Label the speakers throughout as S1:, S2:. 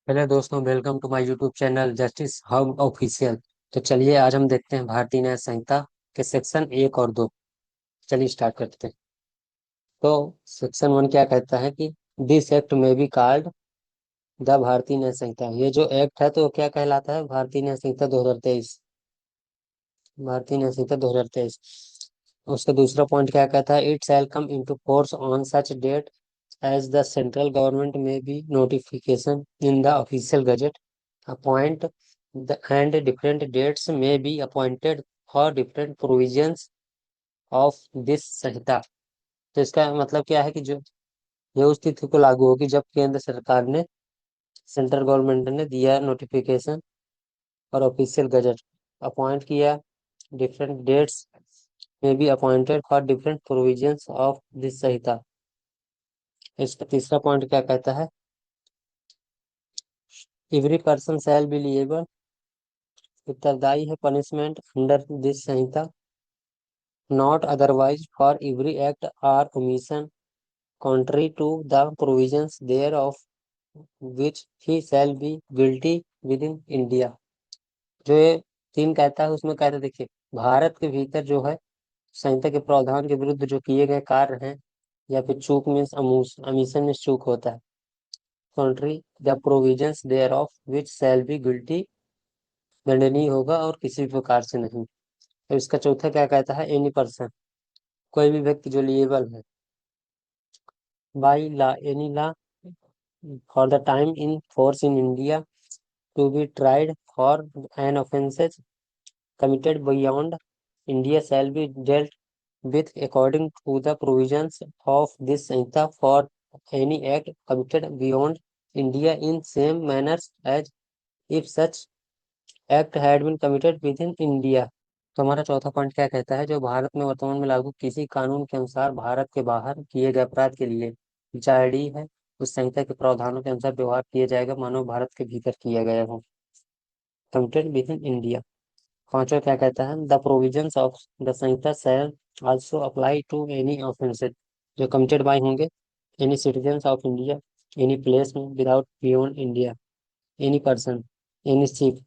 S1: Hello दोस्तों, welcome to my YouTube channel justice hub official. तो चलिए आज हम देखते हैं भारतीय न्याय संहिता के सेक्शन 1 और 2। चलिए स्टार्ट करते हैं। तो सेक्शन 1 क्या कहता है कि दिस एक्ट में बी कॉल्ड द भारतीय न्याय संहिता। ये जो एक्ट है तो वो क्या कहलाता है? भारतीय न्याय संहिता 2023। भारतीय न्याय संहिता 2023। उसका दूसरा पॉइंट क्या कहता है? It shall come into force on such date as the central government may be notification in the official gazette appoint and different dates may be appointed for different provisions of this संहिता। तो इसका मतलब क्या है कि जो ये उस तिथि को लागू होगी जब केंद्र सरकार ने, सेंट्रल गवर्नमेंट ने दिया नोटिफिकेशन और ऑफिशियल गजट अपॉइंट किया। डिफरेंट डेट्स में be appointed for different provisions of this Sanhita. इसका तीसरा पॉइंट क्या कहता है? Every person shall be liable उत्तरदायी है punishment under this Sanhita not otherwise for every act or omission contrary to the provisions thereof which he shall be guilty within India. जो ये तीन कहता है उसमें कहता है, देखिए, भारत के भीतर जो है संहिता के प्रावधान के विरुद्ध जो किए गए कार्य हैं या फिर चूक मीन्स अमीशन में चूक होता है। Contrary the provisions thereof which shall be guilty, दंडनीय होगा और किसी भी प्रकार से नहीं। तो इसका चौथा क्या कहता है? एनी पर्सन, कोई भी व्यक्ति जो लिएबल है by law, any law, for the time in force in India to be tried for an offences committed beyond India shall be dealt with according to the provisions of this Sanhita for any act committed beyond India in same manner as if such act had been committed within India। तो हमारा चौथा point क्या कहता है? जो भारत में वर्तमान में लागू किसी कानून के अनुसार भारत के बाहर किए गए अपराध के लिए जारी है, उस संहिता के प्रावधानों के अनुसार व्यवहार किया जाएगा मानो भारत के भीतर किया गया हो, कमिटेड विद इन इंडिया। पांचवा क्या कहता है? The provisions of the Sanhita shall also apply to any offences जो कमिटेड बाय होंगे any citizen of India any place में without beyond India, any person, any ship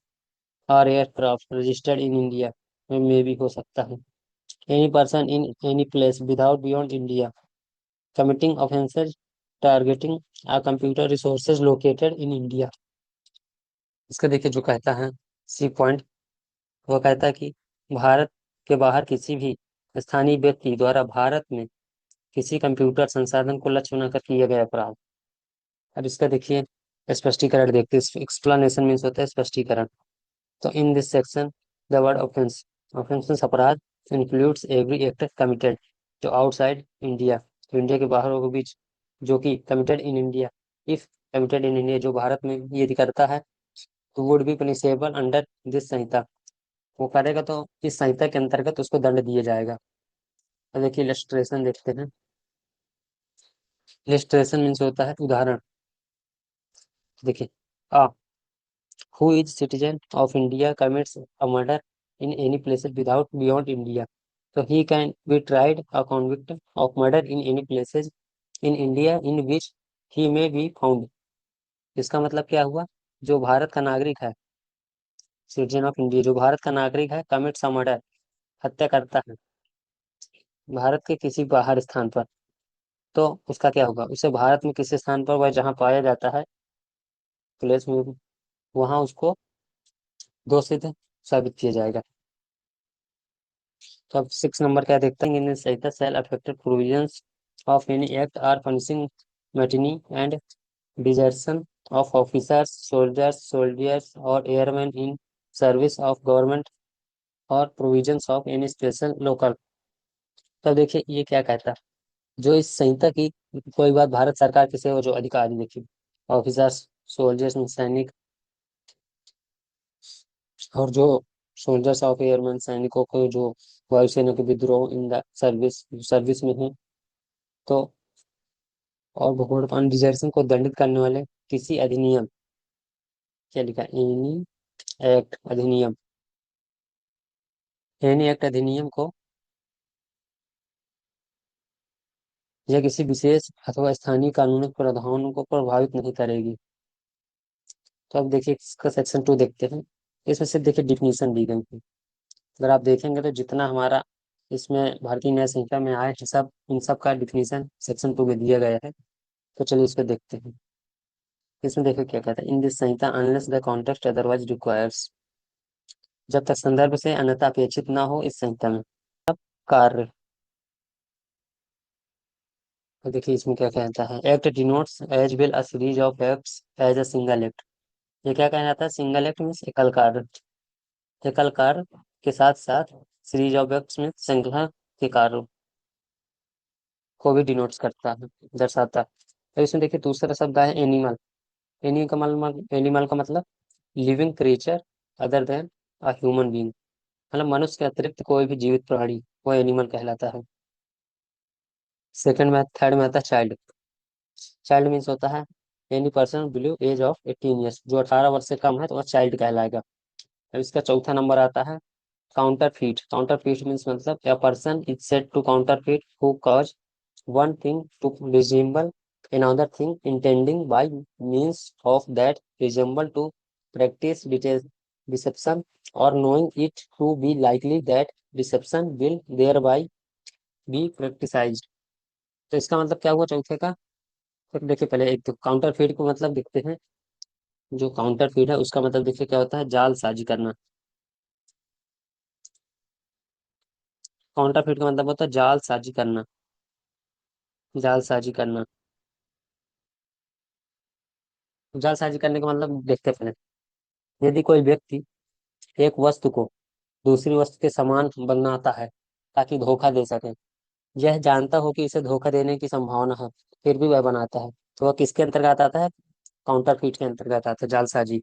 S1: और एयरक्राफ्ट रजिस्टर्ड इन इंडिया में भी हो सकता है। Any person in any place without beyond India committing offences targeting a computer resources located in India. इसका देखिए जो कहता है सी पॉइंट, वो कहता है कि भारत के बाहर किसी भी स्थानीय व्यक्ति द्वारा भारत में किसी कंप्यूटर संसाधन को लक्ष्य बनाकर किया गया अपराध। अब इसका देखिए स्पष्टीकरण देखते हैं। एक्सप्लेनेशन मीन्स होता है स्पष्टीकरण। तो in this section the word offence, offence अपराध इंक्लूड्स एवरी एक्ट कमिटेड जो आउटसाइड इंडिया, तो इंडिया के बाहर के बीच, जो कि committed in India, if committed in India जो भारत में यदि करता है तो would be punishable under this Sanhita, वो करेगा तो इस संहिता के अंतर्गत उसको दंड दिया जाएगा। तो देखिए इलस्ट्रेशन देखते हैं। इलस्ट्रेशन मीन्स होता है उदाहरण। देखिए, ah who is citizen of India commits a murder in any place without beyond India, तो he can be tried a convict of murder in any places in India in which he may be found. इसका मतलब क्या हुआ? जो भारत का नागरिक है, citizen of India जो भारत का नागरिक है, कमिट्स अ मर्डर, हत्या करता है भारत के किसी बाहर स्थान पर, तो उसका क्या होगा? उसे भारत में किसी स्थान पर वह जहाँ पाया जाता है प्लेस में, वहां उसको दोषित साबित किया जाएगा। तो अब 6 नंबर क्या देखते हैं? In Sanhita shall affected provisions of any act are punishing mutiny and desertion of officers soldiers और airmen in service of government और provisions of any special local. तब देखिए ये क्या कहता है? जो इस संहिता की कोई बात भारत सरकार के सेवा जो अधिकारी, देखिए, ऑफिसर्स, सोल्जर्स, सैनिक, और जो सोल्जर्स ऑफ एयरमैन सैनिकों को जो वायुसेना के विद्रोह इन द सर्विस सर्विस में है, तो और भूगोल डिजर्शन को दंडित करने वाले किसी अधिनियम, क्या लिखा? एनी एक्ट अधिनियम, एनी एक्ट अधिनियम को या किसी विशेष अथवा स्थानीय कानूनी प्रावधानों को प्रभावित नहीं करेगी। तो अब देखिए इसका सेक्शन 2 देखते हैं। इसमें से देखिए डिफिनीशन दी गई है। अगर आप देखेंगे तो जितना हमारा इसमें भारतीय न्याय संहिता में आए हैं सब, इन सब का डिफिनीशन सेक्शन 2 में दिया गया है। तो चलिए इसको देखते हैं। इसमें देखिए क्या कहता है, in this Samhita unless the context otherwise requires, जब तक संदर्भ से अन्यथा अपेक्षित ना हो इस संहिता में कार्य। तो देखिए इसमें क्या कहता है, act denotes as well a series of acts as a single act. ये क्या कहना जाता है, सिंगल एक्ट मीन्स एकल कार्य, एकल कार्य के साथ साथ सीरीज ऑफ एक्ट्स में श्रृंखला के कार्यों को भी डिनोट्स करता है, दर्शाता है। तो इसमें देखिए दूसरा शब्द है एनिमल। एनिमल का मतलब living creature other than a human being, मतलब मनुष्य के अतिरिक्त कोई भी जीवित प्राणी वो एनिमल कहलाता है। सेकंड में, थर्ड में आता है चाइल्ड। चाइल्ड मीन्स होता है any person below age of 18 years, जो 18 वर्ष से कम है तो वह चाइल्ड कहलाएगा। अब इसका चौथा नंबर आता है counter feet. Counter feet means मतलब a person is said to counterfeit who cause one thing to resemble another thing intending by means of that resemble to practice deception or knowing it to be likely that deception will thereby be practiced। तो इसका मतलब क्या हुआ चौथे का। तो देखिए पहले एक तो काउंटर फीट को मतलब देखते हैं। जो काउंटर फीट है उसका मतलब देखिए क्या होता है, जालसाजी करना। काउंटर फीट का मतलब होता है जालसाजी करना, जालसाजी करना। जालसाजी करने का मतलब देखते हैं पहले। यदि कोई व्यक्ति एक वस्तु को दूसरी वस्तु के समान बनाता है ताकि धोखा दे सके, यह जानता हो कि इसे धोखा देने की संभावना है, फिर भी वह बनाता है, तो वह किसके अंतर्गत आता है, काउंटरफीट के अंतर्गत आता है, जालसाजी।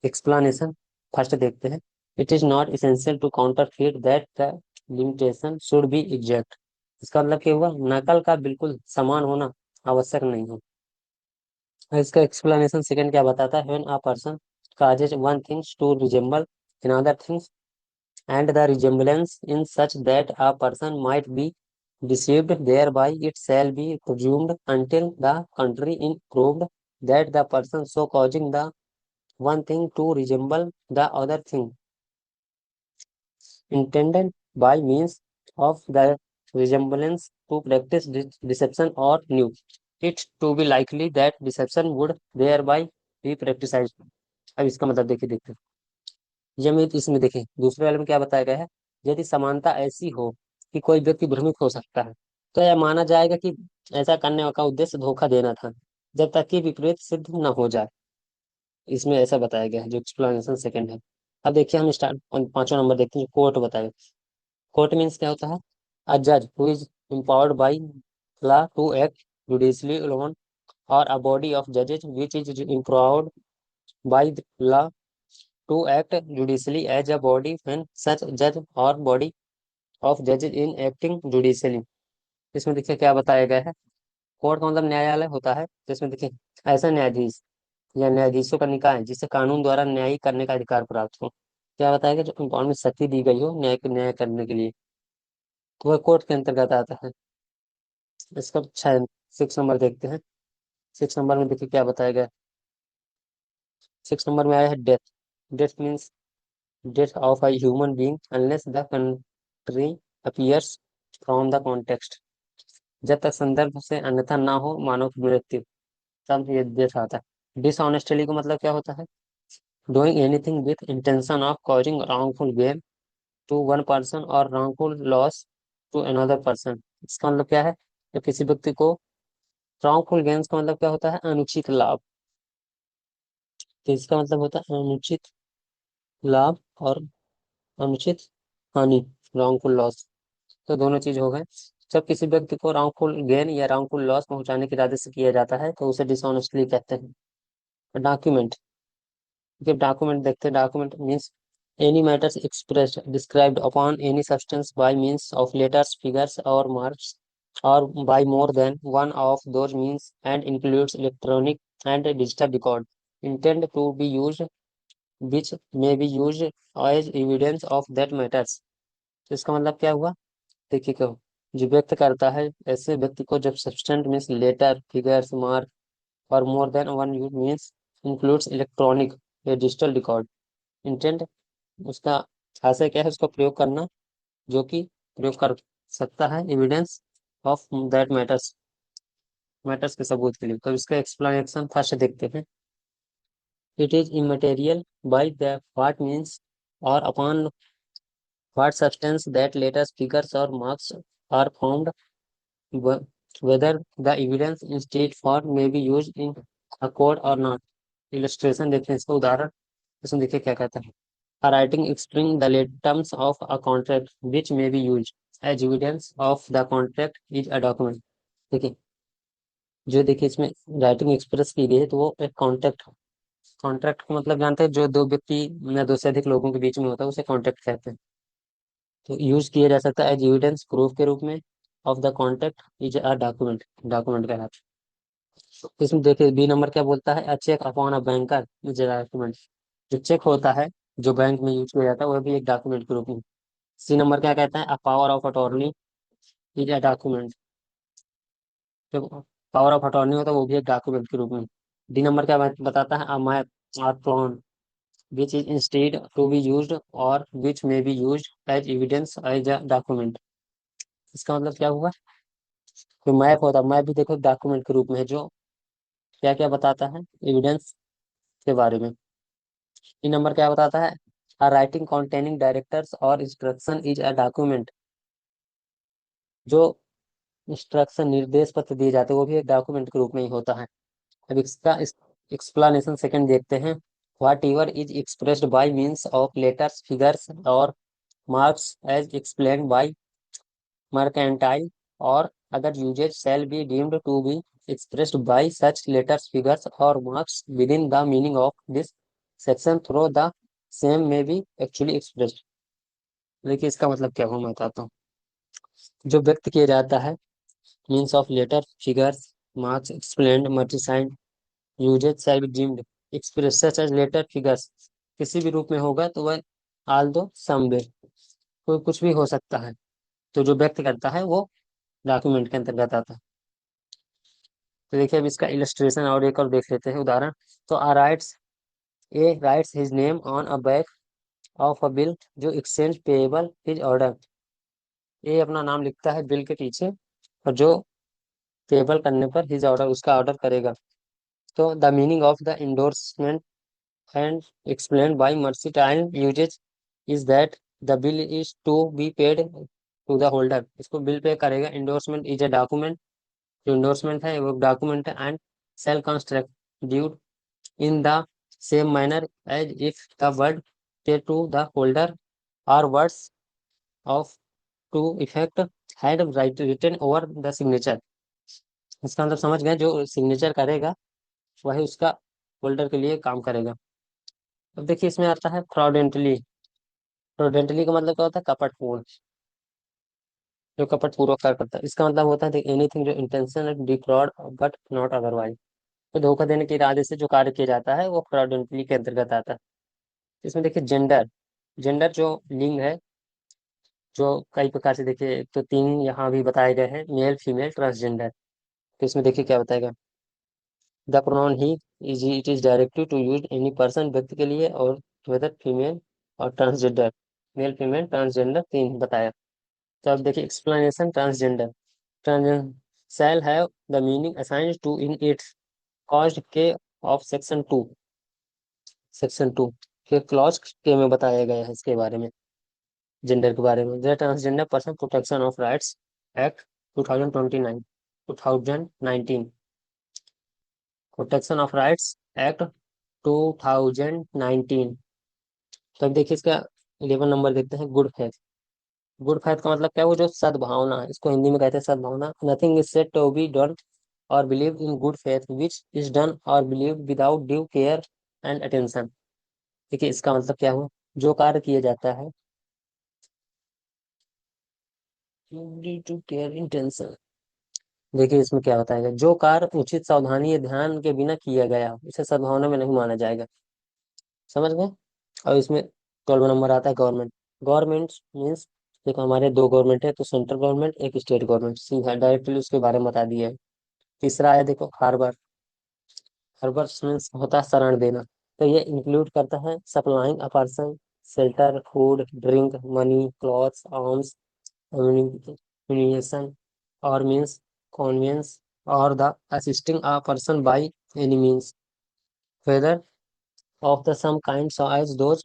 S1: एक्सप्लेनेशन फर्स्ट देखते हैं। It is not essential to counterfeit that the limitation should be exact. इसका मतलब क्या हुआ, नकल का बिल्कुल समान होना आवश्यक नहीं है। इसका एक्सप्लेनेशन सेकंड क्या बताता है, when a person causes one things to resemble another things and the resemblance in such that a person might be deceived thereby, it shall be presumed until the contrary is proved that the person so causing the one thing to resemble the other thing intended by means of the resemblance to practice deception or knew it to be likely that deception would thereby be practiced। अब इसका मतलब देखिए ये में इसमें देखें दूसरे वाले में क्या बताया गया है, यदि समानता ऐसी हो कि कोई व्यक्ति भ्रमित हो सकता है तो यह माना जाएगा कि ऐसा करने का उद्देश्य धोखा देना था, जब तक कि विपरीत सिद्ध न हो जाए। इसमें ऐसा बताया गया है, जो एक्सप्लेनेशन सेकंड है। अब देखिए हम स्टार्ट पांचवा नंबर देखते हैं, कोर्ट बताए। कोर्ट मीन्स क्या होता है, अ जज who is empowered by law to act judicially alone, और अ बॉडी ऑफ जजेज which is empowered by law to act judicially as a body when such judge or body of judges in acting judicially। इसमें देखिए क्या बताया गया है, court का मतलब न्यायालय होता है, जिसमें देखिए ऐसा न्यायाधीश या न्यायाधीशों का निकाय जिसे कानून द्वारा न्याय करने का अधिकार प्राप्त हो। क्या बताया गया, जो इम्पावर में शक्ति दी गई हो न्याय करने के लिए, तो वह कोर्ट के अंतर्गत आता है। इसका 6 नंबर देखते हैं। 6 नंबर में देखिए क्या बताया गया। 6 नंबर में आया है death. Death means death of a human being unless the country appears from the context। जब तक संदर्भ से अन्यथा ना हो मानव की मृत्यु, तब ये डेथ आता है। डिसऑनेस्टली का मतलब क्या होता है, doing anything with intention of causing wrongful gain to one person or wrongful loss to another person। इसका मतलब क्या है, जब किसी व्यक्ति को wrongful gains का मतलब क्या होता है, अनुचित लाभ। तो इसका मतलब होता है अनुचित लाभ और अनुचित हानि, wrongful लॉस। तो दोनों चीज हो गए। जब किसी व्यक्ति को राउंडफुल गेन या राउंडफुल लॉस पहुंचाने के इरादे से किया जाता है तो उसे डिसऑनेस्टली कहते हैं। डॉक्यूमेंट, जब डॉक्यूमेंट देखते हैं, document means any matters expressed described upon any substance by means of letters figures और मार्क्स और by more than one of those means and includes electronic and digital record intend to be used which may be used as evidence of that matters. तो इसका मतलब क्या हुआ, देखिए क्यों, जो व्यक्त करता है ऐसे व्यक्ति को जब सब्सटेंट मीन्स लेटर फिगर्स मार्क और मोर than one use means includes electronic या डिजिटल रिकॉर्ड। इंटेंट उसका आशय क्या है, उसका प्रयोग करना, जो कि प्रयोग कर सकता है evidence of that matters, matters के सबूत के लिए। तो इसका एक्सप्लेनेशन फर्स्ट देखते हैं। It is immaterial by the what means और upon what substance that letters figures और marks are found, whether the evidence in state form may be used in a court or not। Illustration देखते हैं इसका उदाहरण। इसमें देखिए क्या कहता है। A writing explaining the late terms of a contract which may be used as evidence of the contract is a document। देखिए, जो देखिए इसमें राइटिंग एक्सप्रेस की गई है तो वो एक कॉन्ट्रैक्ट, कॉन्ट्रैक्ट का मतलब जानते हैं, जो दो व्यक्ति या दो से अधिक लोगों के बीच में होता है उसे कॉन्ट्रैक्ट कहते हैं। तो यूज किया जा सकता है एज एविडेंस, प्रूफ के रूप में, of the contract is a document, document कहलाता है। तो इसमें देखिए बी नंबर क्या बोलता है, a cheque upon a banker is a document. जो चेक होता है जो बैंक में यूज किया जाता है वह भी एक डॉक्यूमेंट के रूप में। सी नंबर क्या कहता है, a power of attorney is a document. जो पावर ऑफ अटॉर्नी होता है वो भी एक डॉक्यूमेंट के रूप में। डी नंबर क्या बताता है, अ मैप और plan which is instead to be used or which may be used as evidence as a document। इसका मतलब क्या हुआ, जो मैप होता है, मैप भी देखो डॉक्यूमेंट के रूप में है, जो क्या क्या बताता है एविडेंस के बारे में। ये नंबर क्या बताता है, a writing containing directors और instruction is a document। जो इंस्ट्रक्शन निर्देश पत्र दिए जाते हैं वो भी एक डॉक्यूमेंट के रूप में ही होता है। अब इसका एक्सप्लेनेशन सेकंड देखते हैं। Whatever is expressed by means of letters figures और marks as explained by mercantile or other usage shall be deemed to be expressed by such letters, figures, or marks within the meaning of this section through the same may be actually expressed। देखिए इसका मतलब क्या हुआ मैं बताता हूँ। जो व्यक्त किया जाता है means of letter figures marks explained मल्टीसाइंड usages shall be deemed express such as letter figures. किसी भी रूप में होगा तो वह आल दो समवेयर, कोई कुछ भी हो सकता है। तो जो व्यक्त करता है वो डॉक्यूमेंट के अंतर्गत आता है। तो देखिए अब इसका इलस्ट्रेशन और एक और देख लेते हैं उदाहरण। तो A writes his name on a back of a bill जो exchange payable his order. A अपना नाम लिखता है बिल के पीछे, और जो पेएबल करने पर हिज ऑर्डर उसका ऑर्डर करेगा। तो the meaning of the endorsement and explain by mercantile usages is that the bill is to be paid to the holder. इसको बिल पे करेगा। इंडोर्समेंट इज अ डॉक्यूमेंट, जो इंडोर्समेंट है वो डॉक्यूमेंट है, and shall construct due in the same manner as if the word paid to the holder or words of to effect had written over the signature। इसका मतलब समझ गए, जो signature करेगा वही उसका होल्डर के लिए काम करेगा। अब देखिए इसमें आता है फ्रॉडेंटली। फ्रॉडेंटली का मतलब क्या होता है, कपटपूर्ण, जो कपटपूर्वक कार्य करता है। इसका मतलब होता है एनीथिंग जो intention defrauded but not otherwise. तो धोखा देने के इरादे से जो कार्य किया जाता है वो फ्रॉडेंटली के अंतर्गत आता है। इसमें देखिए जेंडर, जेंडर जो लिंग है, जो कई प्रकार से देखिए, तो तीन यहाँ भी बताए गए हैं, मेल फीमेल ट्रांसजेंडर। तो इसमें देखिए क्या बताएगा, the pronoun he is it is directed to use any person व्यक्ति के लिए, और वेदर फीमेल और ट्रांसजेंडर, मेल फीमेल ट्रांसजेंडर तीन बताया। तो अब देखिए explanation transgender. Transgender shall have the meaning assigned to in its cause के of section two, section two के क्लॉज के में बताया गया है इसके बारे में, जेंडर के बारे में। The transgender person protection of rights act 2029, 2019, protection of rights act 2019। तो अब देखिए इसका 11 नंबर देखते हैं, गुड फेथ। गुड फेथ का मतलब क्या है, वो जो सद्भावना है, इसको हिंदी में कहते हैं सद्भावना। Nothing is said to be done और believe in good faith which is done और believe without due care and attention. देखिए इसका मतलब क्या हुआ, जो कार्य किया जाता है ड्यू टू केयर इंटेंशन। देखिए इसमें क्या बताएगा, जो कार्य उचित सावधानी या ध्यान के बिना किया गया उसे सद्भावना में नहीं माना जाएगा। समझ गए। और इसमें 12 नंबर आता है गवर्नमेंट। गवर्नमेंट मीन्स, देखो हमारे दो गवर्नमेंट है, तो सेंट्रल गवर्नमेंट एक स्टेट गवर्नमेंट, सीधा डायरेक्टली उसके बारे में बता दिया है। तीसरा है देखो हार्बर। हर्बस मीन्स होता है शरण देना। तो ये इंक्लूड करता है supplying a person shelter, food, drink, money, clothes, arms, ammunition, or means conveyance, or the assisting a person by any means, whether of the some kind so as those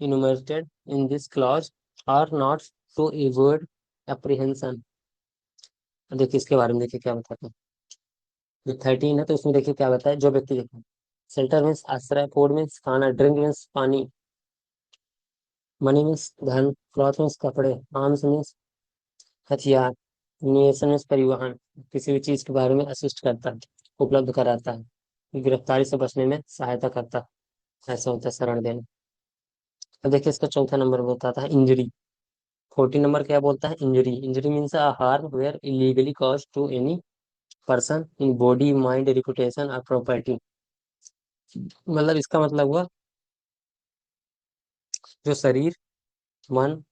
S1: enumerated in this clause, are not to avoid apprehension। देखिए इसके बारे में देखिए क्या बताते हैं। जो 13 है तो इसमें देखिए क्या बताया, जो व्यक्ति देखिए शेल्टर मीन्स आश्रय, फूड मीन्स खाना, ड्रिंक मीन्स पानी, मनी मीन्स धन, क्लॉथ मीन्स कपड़े, आर्म्स मीन्स हथियार, निवेशन मीन्स परिवहन, किसी भी चीज के बारे में असिस्ट करता है, उपलब्ध कराता है, गिरफ्तारी से बचने में सहायता करता है, ऐसा होता है शरण देना। अब देखिए इसका चौथा नंबर बताता है इंजरी। 14 नंबर क्या बोलता है, injury. Injury means a harm where illegally cause to any person in body, mind, reputation और प्रॉपर्टी। मतलब इसका मतलब हुआ जो शरीर, मन,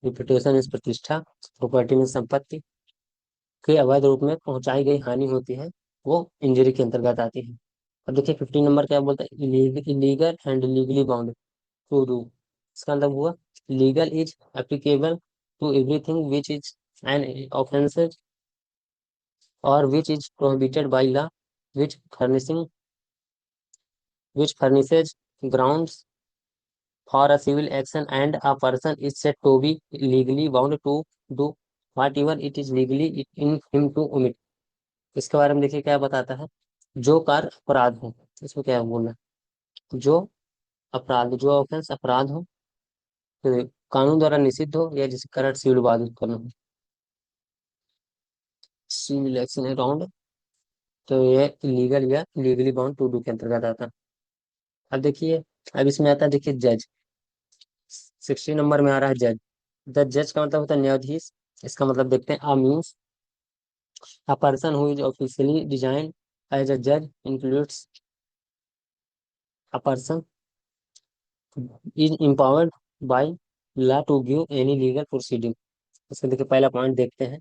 S1: रिपुटेशन मीन्स प्रतिष्ठा, प्रॉपर्टी मीन्स संपत्ति के अवैध रूप में पहुंचाई गई हानि होती है, वो इंजरी के अंतर्गत आती है। अब देखिए 15 नंबर क्या बोलता है, illegal and legally bound to do. इसका मतलब हुआ legal is applicable to everything which is an offence और which is prohibited by law, which furnishing which furnishes grounds for a civil action and a person is said to be legally bound to do whatever it is legally in him to omit। इसके बारे में देखिए क्या बताता है, जो कार्य अपराध हो, इसमें क्या बोलना है, जो अपराध, जो ऑफेंस अपराध हो, तो कानून द्वारा निषिद्ध हो या जिसे करंट सिविल बाधित करना हो, सिविल एक्शन अराउंड, तो ये लीगल या लीगली बाउंड टू डू के अंतर्गत आता है। अब देखिए, अब इसमें आता है देखिए जज। 16 नंबर में आ रहा है जज। द जज का मतलब होता है न्यायाधीश। इसका मतलब देखते हैं, a means a person who is officially designed as a judge includes a person is empowered by law to give any legal proceeding। इसका देखिए पहला पॉइंट देखते हैं,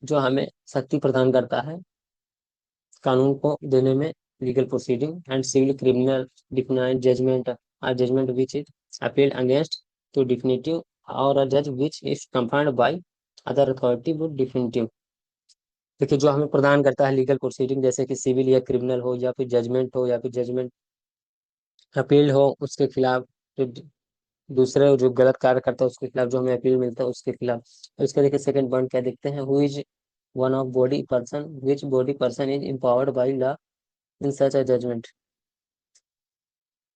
S1: जो हमें शक्ति प्रदान करता है कानून को देने में, legal proceeding and civil criminal defined judgment, a judgment which is appealed against to definitive, और अ जज which is confirmed by other authority with definitive. देखिए जो हमें प्रदान करता है लीगल प्रोसीडिंग, जैसे कि सिविल या क्रिमिनल हो, या फिर जजमेंट हो, या फिर जजमेंट अपील हो उसके खिलाफ, जो दूसरे जो गलत कार्य करता है उसके खिलाफ, जो हमें अपील मिलता है उसके खिलाफ। तो इसका देखिए सेकंड पॉइंट क्या देखते हैं, who is one of body person which body person is empowered by law in such a judgment.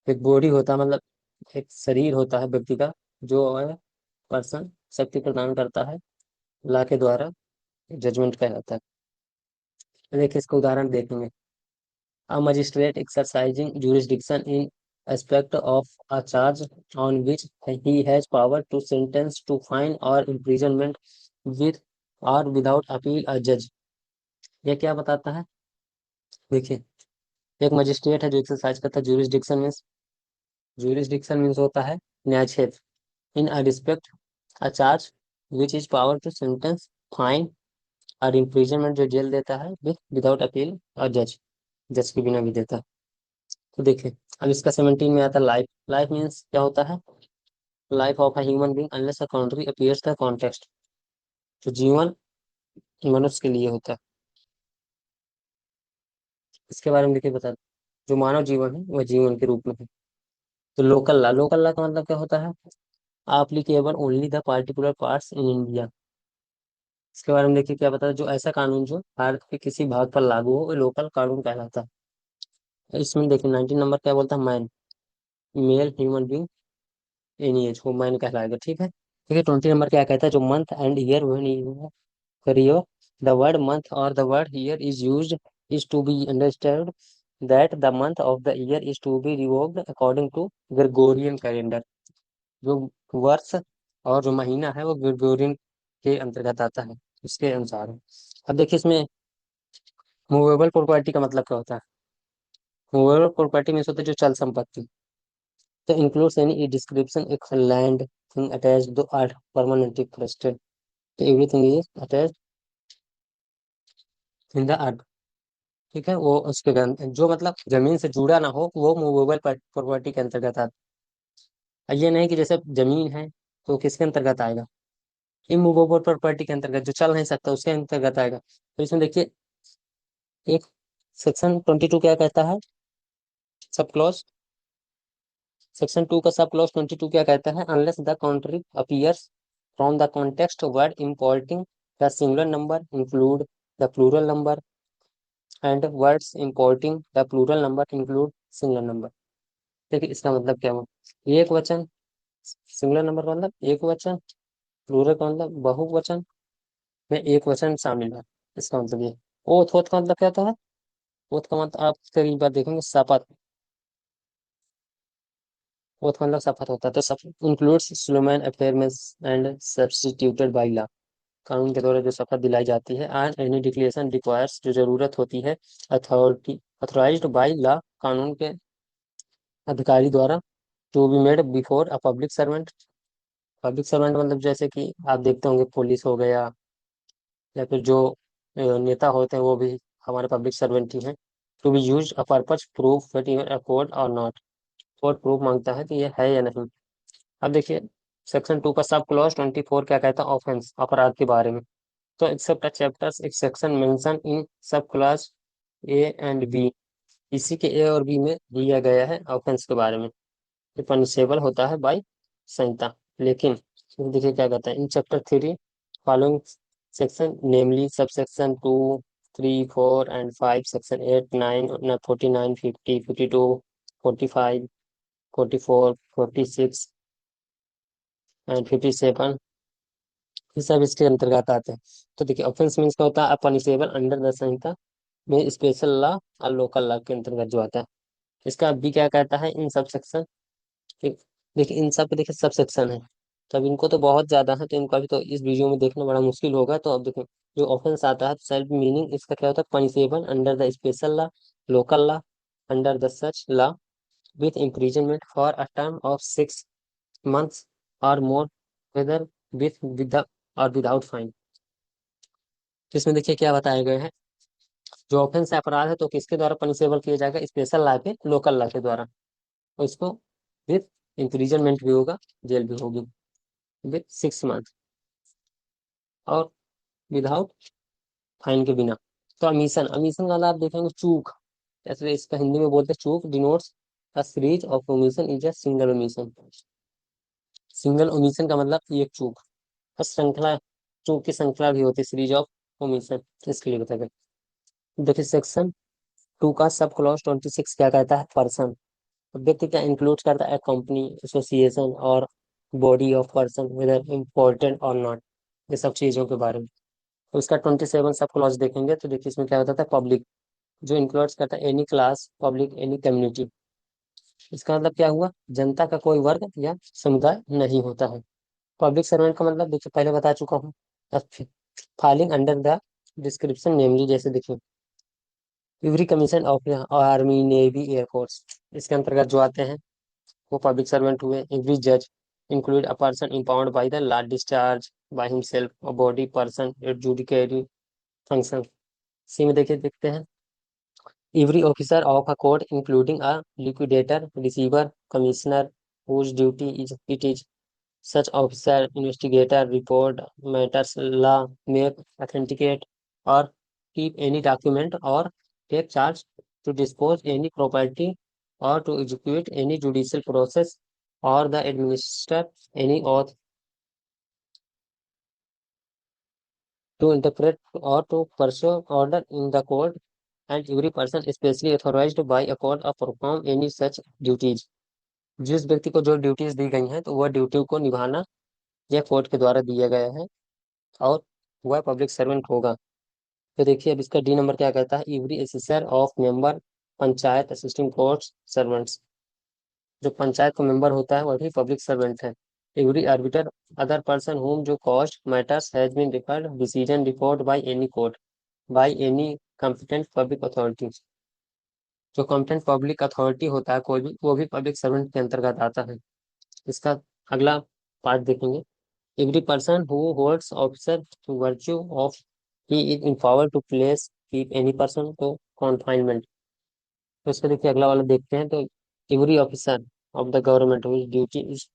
S1: एक बॉडी होता है, मतलब एक शरीर होता है व्यक्ति का, जो है पर्सन शक्ति प्रदान करता है लॉ के द्वारा, जजमेंट कहलाता है। तो देखिए इसका उदाहरण देखेंगे, a magistrate exercising jurisdiction in aspect of a charge on which he has power to sentence to fine or imprisonment with or without appeal a judge। ये क्या बताता है, देखिए एक मजिस्ट्रेट है जो एक्सरसाइज करता है jurisdiction में, jurisdiction मीन्स होता है न्याय क्षेत्र, in a respect a charge which is power to sentence, fine और इम्प्रिजनमेंट, जो जेल देता है विदाउट अपील और जज, जज के बिना भी देता है। तो देखिए अब इसका 17 में आता है लाइफ। लाइफ मीन्स क्या होता है, life of a human being unless a country appears the context. तो जीवन मनुष्य के लिए होता है। इसके बारे में देखिए बता, जो मानव जीवन है वह जीवन के रूप में है। तो लोकल लॉ, लोकल लॉ का मतलब क्या होता है, applicable only the particular parts in India. इसके बारे में देखिए क्या बताया, जो ऐसा कानून जो भारत के किसी भाग पर लागू हो वो लोकल कानून कहलाता है। इसमें देखिए 19 नंबर क्या बोलता है, man, male human being any age, वो मैन कहलाएगा, ठीक है। देखिए 20 नंबर क्या कहता है, जो month and year when you करियो, द वर्ड मंथ और the word year is used is to be understand that the month of the year is to be revolved according to Gregorian calendar. जो वर्ष और जो महीना है वो Gregorian के अंतर्गत आता है, उसके अनुसार। अब देखिए इसमें मूवेबल प्रॉपर्टी का मतलब क्या होता है, मूवेबल प्रॉपर्टी में होता है जो चल संपत्ति। तो इंक्लूड्स एनी डिस्क्रिप्शन एक लैंड थिंग अटैच्ड दो आर परमानेंटली फोरेस्टेड। तो everything is attached in the earth. ठीक है, वो उसके जो मतलब जमीन से जुड़ा ना हो वो मूवेबल प्रॉपर्टी के अंतर्गत आता है। ये नहीं कि जैसे जमीन है तो किसके अंतर्गत आएगा, इमूवेबल प्रॉपर्टी के अंतर्गत, जो चल नहीं सकता उसके अंतर्गत आएगा। तो इसमें देखिए, एक सेक्शन 22 क्या कहता है, सब क्लॉज, सेक्शन 2 का सब क्लॉज 22 क्या कहता है, unless the contrary appears from the context word importing the singular number include the plural number and words importing the plural number include singular number. देखिए इसका मतलब क्या हुआ, एक वचन, सिंगुलर नंबर का मतलब एक वचन, प्लूरल का मतलब बहुवचन में एक वचन शामिल है। इसका मतलब ये। ओथ, ओथ का मतलब क्या होता है, ओथ का मतलब आप कई बार देखेंगे शपथ, ओथ का मतलब शपथ होता है। तो शपथ includes solemn affirmations and substituted by law, कानून के द्वारा जो शपथ दिलाई जाती है। एंड एनी डिक्लेरेशन रिक्वायर्स, जो जरूरत होती है, अथॉरिटी अथोराइज्ड बाय लॉ, कानून के अधिकारी द्वारा, to be made before a public servant. Public servant मतलब जैसे कि आप देखते होंगे पुलिस हो गया, या फिर जो नेता होते हैं वो भी हमारे पब्लिक सर्वेंट ही हैं। To be use a purpose proof that your accord और नॉट, कोर्ट प्रूफ मांगता है कि ये है या नहीं। अब देखिए, सेक्शन 2 का सब क्लॉज 24 क्या कहता है, ऑफेंस, अपराध के बारे में। तो एक्सेप्ट अ चैप्टर्स एक section mention in sub clause A and B, इसी के ए और बी में दिया गया है ऑफेंस के बारे में, ये पनिशेबल होता है बाई संहिता। लेकिन देखिए क्या कहता है, in chapter 3 following section namely sub section 2, 3, 4 and 5, section 8, 9, 49, 50, 52, 45, 44, 46 and 57, ये सब इसके अंतर्गत आते हैं। तो देखिए ऑफेंस मीन्स क्या होता है, पनिशेबल अंडर द संहिता में स्पेशल लॉ और लोकल लॉ के अंतर्गत जो आता है। इसका बी क्या कहता है, इन सब सेक्शन, ठीक। देखिए इन सब के देखिए सब सेक्शन है, तो अब इनको तो बहुत ज्यादा है, तो इनको अभी तो इस वीडियो में देखना बड़ा मुश्किल होगा। तो अब देखो, जो ऑफेंस आता है सेल्फ मीनिंग इसका क्या होता है, punishable under the special law, local law, under the such law, with imprisonment for a term of 6 months और मोर, वेदर विद और विदाउट फाइन। इसमें देखिए क्या बताया गया है, जो ऑफेंस अपराध है तो किसके द्वारा पनिशेबल किया जाएगा, स्पेशल लॉ के, लोकल लॉ के द्वारा। और इसको विथ इम्प्रिजनमेंट भी होगा, जेल भी होगी, विथ 6 months और विदाउट फाइन के बिना। तो अमीशन, अमीशन वाला आप देखेंगे चूक, जैसे इसका हिंदी में बोलते हैं चूक, denotes a series of omission is a single omission. Single omission का मतलब एक चूक, और श्रृंखला, चूक की श्रृंखला भी होती है, सीरीज ऑफ ओमिशन, इसके लिए बताया गया। देखिए सेक्शन 2 का सब क्लॉज 26 क्या कहता है, पर्सन, व्यक्ति क्या इंक्लूड करता है, कंपनी, एसोसिएशन और body of person, whether important और नॉट, ये सब चीजों के बारे में। तो इसका 27 सब क्लॉज देखेंगे तो देखिए इसमें क्या होता था, पब्लिक, जो इंक्लूड्स करता है any class, public any community. इसका मतलब क्या हुआ, जनता का कोई वर्ग या समुदाय नहीं होता है। पब्लिक सर्वेंट का मतलब देखिए पहले बता चुका हूँ। Filing under the description namely, जैसे देखिए every commission of army navy air force, इसके अंतर्गत जो आते हैं वो पब्लिक सर्वेंट हुए। एवरी जज include a person empowered by the law discharge by himself a body person at judiciary function. C में देखिए देखते हैं, every officer of a court, including a liquidator, receiver, commissioner, whose duty is it is such officer, investigator, report matters, law, make, authenticate, or keep any document, or take charge to dispose any property, or to execute any judicial process, or the administer any oath, to interpret or to pursue order in the court, and every person especially authorized by a court to perform any such duties। जिस व्यक्ति को जो duties दी गई हैं तो वह duty को निभाना यह कोर्ट के द्वारा दिया गया है, और वह पब्लिक सर्वेंट होगा। तो देखिए अब इसका डी नंबर क्या कहता है, every assessor of member panchayat assisting court servants, जो पंचायत का मेंबर होता है वह भी पब्लिक सर्वेंट है। Every arbiter other person whom जो cost matters has been referred decision report by any court by any competent public authority, जो कॉम्पिटेंट पब्लिक अथॉरिटी होता है कोई भी, वो भी पब्लिक सर्वेंट के अंतर्गत आता है। इसका अगला पार्ट देखेंगे, every person who holds officer to virtue of he is empowered to place keep any person, तो कॉन्फाइनमेंट। तो इसको देखिए अगला वाला देखते हैं। तो every officer of the government whose duty is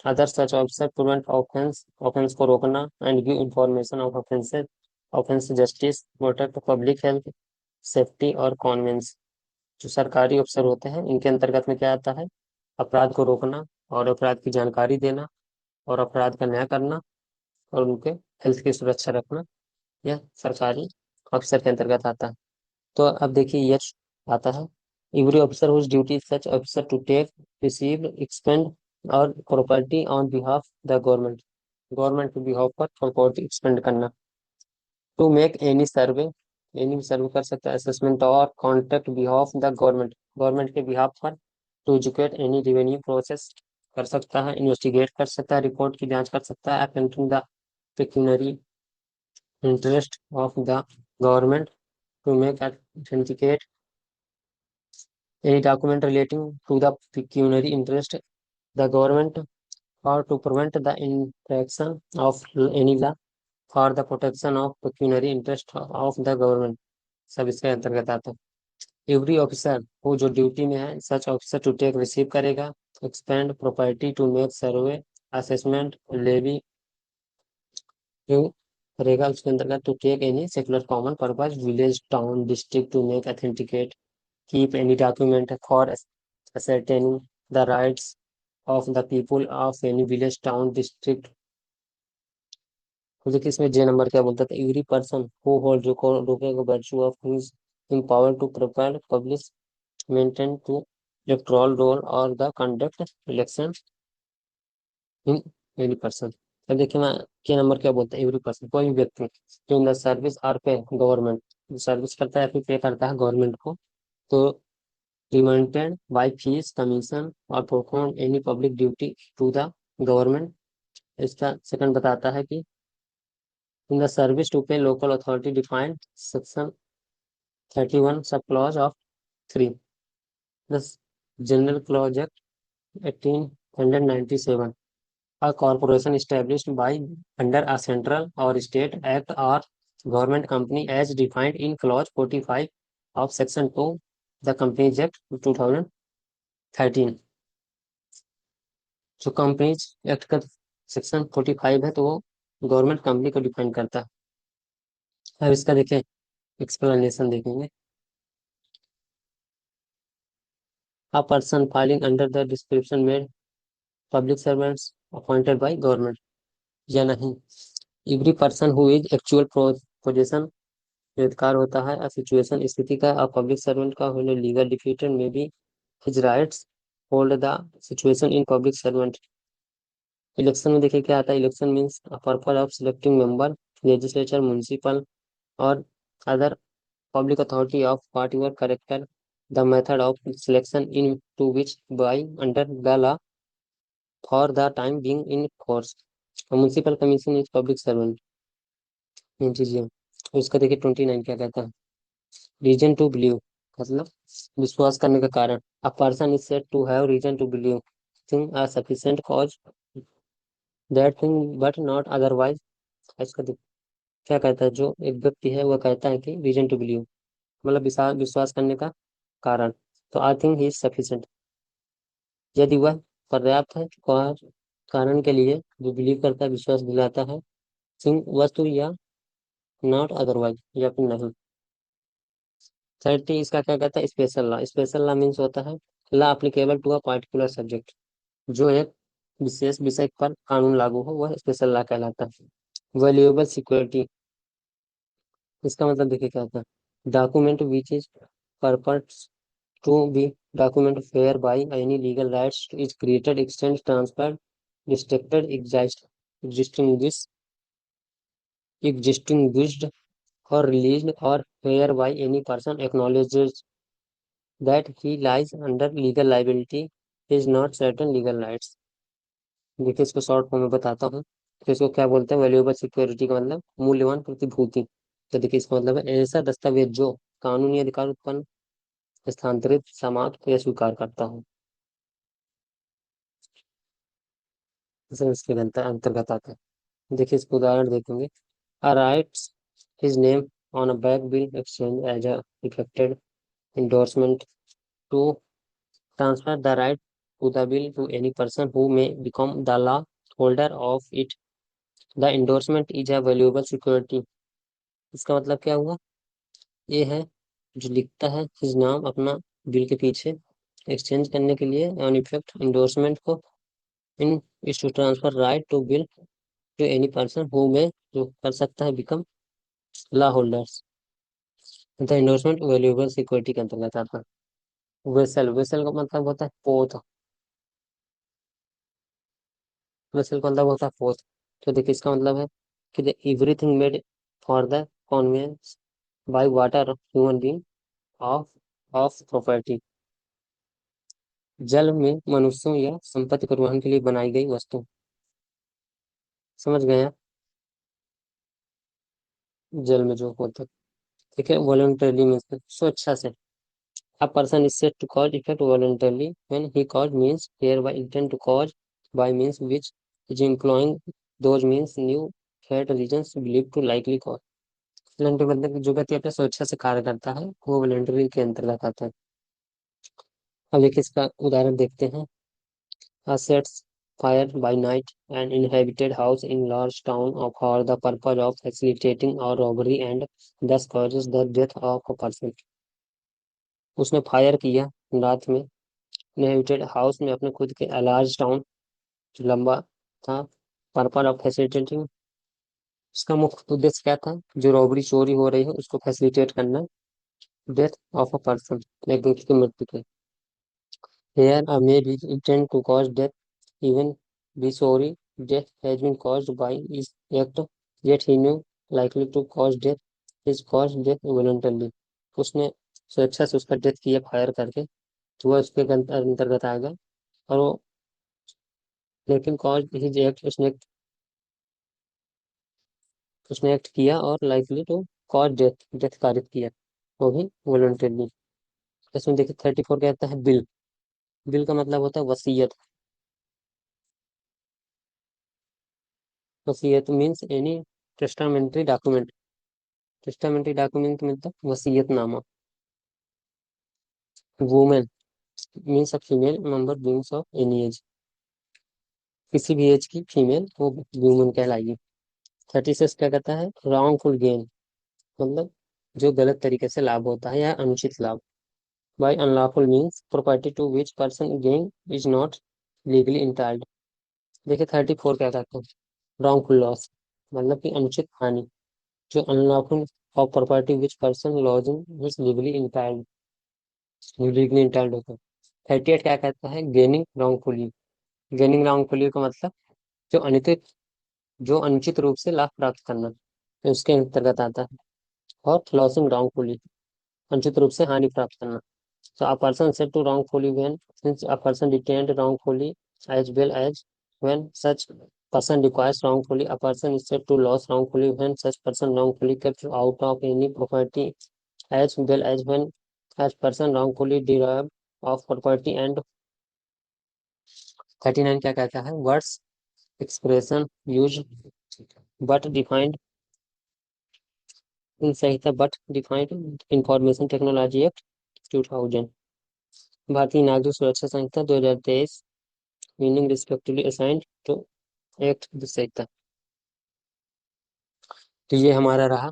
S1: other such officer prevent offence, offence को रोकना, and give information of offences, offence justice, protect public health, safety और कॉन्वेंस। जो सरकारी अफसर होते हैं इनके अंतर्गत में क्या आता है? अपराध को रोकना और अपराध की जानकारी देना और अपराध का न्याय करना और उनके हेल्थ की सुरक्षा रखना, यह सरकारी अफसर के अंतर्गत आता है। तो अब देखिए यह आता है, every officer whose duty such officer to take, receive, expend और property on behalf the government, government के बिहाफ पर प्रॉपर्टी एक्सपेंड करना। To make any survey, any survey कर सकता है, असेसमेंट और contract behalf the government, government के behalf पर। To educate any revenue process कर सकता है, इन्वेस्टिगेट कर सकता है, रिपोर्ट की जांच कर सकता है, accounting the pecuniary interest of the government. To make authenticate any document relating to the pecuniary interest the government, or to prevent the infraction of any law for the protection of pecuniary interest of the government, सब इसके अंतर्गत आता है। Every officer वो जो duty में है, such officer to take receive करेगा, expend property, to make survey, assessment, levy करेगा उसके अंतर्गत। To take any secular common purpose village town district, to make authenticate, keep any document for ascertaining the rights of the people of any village, town, district। तो देखिए इसमें जे number क्या बोलता था, every person who hold record virtue of his in power to prepare publish maintain to electoral roll और the conduct election in any person. अब देखिए मैं के नंबर क्या बोलता है, एवरी पर्सन कोई भी व्यक्ति जो in the service or pay government, service करता है फिर पे करता है गवर्नमेंट को, तो रिमेंटेड बाई फीस कमीशन और perform any public duty to the government. इसका सेकंड बताता है कि in the service to pay local authority defined section 31 sub clause of 3 the general clause act 1897, a corporation established by under a central or state act or government company as defined in clause 45 of section 2 the Companies Act 2013। जो companies act का section 45 है तो वो government company को define करता है। अब इसका देखें एक्सप्लेनेशन देखेंगे। A person filing under the description में public servants appointed by government या नहीं। Every person who is actual position, जो अधिकार होता है, अ सिचुएशन स्थिति का, अ पब्लिक सर्वेंट का होने legal defeated may be his rights hold the situation in public servant. Election में देखिए क्या आता है, election means purpose of selecting member legislature municipal और other public authority of whatever character the method of selection in to which by under the law for the time being in force। A municipal commission is public servant। इन चीजें उसका देखिए 29 क्या कहता है, reason to believe मतलब विश्वास करने का कारण। A person is said to have reason to believe thing are sufficient cause that thing but not otherwise. इसका क्या कहता है, जो एक व्यक्ति है वह कहता है कि रीजन टू बिलीव मतलब विश्वास विश्वास करने का कारण। तो I think he is sufficient, यदि वह पर्याप्त है तो कारण के लिए जो बिलीव करता है, विश्वास दिलाता है, थिंग वस्तु या नॉट अदरवाइज या फिर नहीं। 30 इसका क्या कहता है, special law. Special law means होता है law applicable to a particular subject, जो एक विशेष विषय पर कानून लागू हो वह स्पेशल लॉ कहलाता है। वैल्यूएबल सिक्योरिटी, इसका मतलब देखिए क्या होता है, document which is purpose to be document whereby any legal rights is created, extended, transferred, restricted, extinguished, extinguished or released, or whereby any person acknowledges that he lies under legal liability is not certain legal rights। देखिए इसको short form में बताता हूँ। तो इसको क्या बोलते हैं, वैल्यूएबल सिक्योरिटी का मतलब मूल्यवान प्रतिभूति। तो देखिए इसका मतलब है ऐसा दस्तावेज जो कानूनी अधिकार उत्पन्न, स्थानांतरित, समाप्त या स्वीकार करता हो। इसे इसके अंतर्गत आता है। देखिए इसको उदाहरण देखेंगे। A writes his name on a back bill exchange as a effected endorsement to transfer the right to the bill to any person who may become the law holder of it. The endorsement is a valuable security. इसका मतलब क्या हुआ? ये है जो लिखता है his नाम अपना बिल के पीछे एक्सचेंज करने के लिए ऑन इफेक्ट एंडोर्समेंट को in is to transfer right to bill to any person who में जो कर सकता है become law holders. The endorsement valuable security के अंतर्गत आता है। वेसल वेसल का मतलब होता है पोत। वेसल का मतलब होता है पोत। तो देखिए इसका मतलब है कि everything made for the convenience by water human being of of property. जल में मनुष्यों या संपत्ति परिवहन के लिए बनाई गई वस्तु। समझ गए आप? जल में जो होता है। ठीक है, वॉलंटरली में स्वेच्छा से। A person is said to cause effect voluntarily when he cause means hereby intend to cause by means which is employing those means new threat reasons believed to likely cause। Voluntary मतलब कि जो व्यक्ति अपने स्वेच्छा से कार्य करता है वो वॉलंटरी के अंतर्गत आता है। अब एक इसका उदाहरण देखते हैं। Sets fire by night an inhabited house in large town of for the purpose of facilitating or robbery and thus causes the death of a person। उसने फायर किया रात में इनहेबिटेड हाउस में अपने खुद के लार्ज टाउन जो लंबा था पर्पल ऑफ फैसिलिटेटिंग। उसका मुख्य उद्देश्य क्या था? जो रॉबरी चोरी हो रही है उसको फैसिलिटेट करना। डेथ ऑफ अ पर्सन एक व्यक्ति की मृत्यु के। Here may be intend to cause death even be sorry death has been caused by इस act yet he knew likely to cause death is caused death voluntarily। उसने स्वेच्छा से उसका डेथ किया फायर करके तो वह उसके अंतर्गत आएगा। और वो लेकिन कॉज हिज एक्ट उसने एक्ट किया और likely to cause death death कारित किया वो भी वॉलंटरली। इसमें देखिए 34 कहता है बिल। बिल का मतलब होता है वसीयत। वसीयत means any testamentary document. Testamentary document मतलब वसीयतनामा। Women means a female member beings of any age. किसी भी एज की फीमेल वो वुमेन कहलाएगी। 36 क्या कहता है? रॉन्गफुल गेन मतलब जो गलत तरीके से लाभ होता है या अनुचित लाभ। By unlawful means property to which person gain is not legally entitled. देखिए 34 क्या कहते हैं? रॉन्गफुल लॉस मतलब कि अनुचित हानि। जो unlawful of property which person losing is legally entitled legally entitled होता है। 38 क्या कहता है? Gaining wrongfully. गेनिंग रॉन्गफुली का मतलब जो अनित जो अनुचित रूप से लाभ प्राप्त करना तो उसके अंतर्गत आता है। और लॉसिंग रॉन्गफुली अनुचित रूप से हानि प्राप्त करना। So a person said to wrongfully when since a person detained wrongfully as well as when such person requires wrongfully, a person is said to lose wrongfully when such person wrongfully kept out of any property as well as when as person wrongfully derived of property। and 39 क्या कहता है? Words expression use but defined in Sanhita but defined information technology act 2000। Bharatiya Nagarik Suraksha Sanhita 2023 meaning respectively assigned to act Sanhita. तो ये हमारा रहा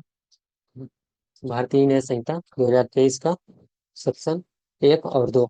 S1: भारतीय न्याय संहिता 2023 का सेक्शन 1 और 2।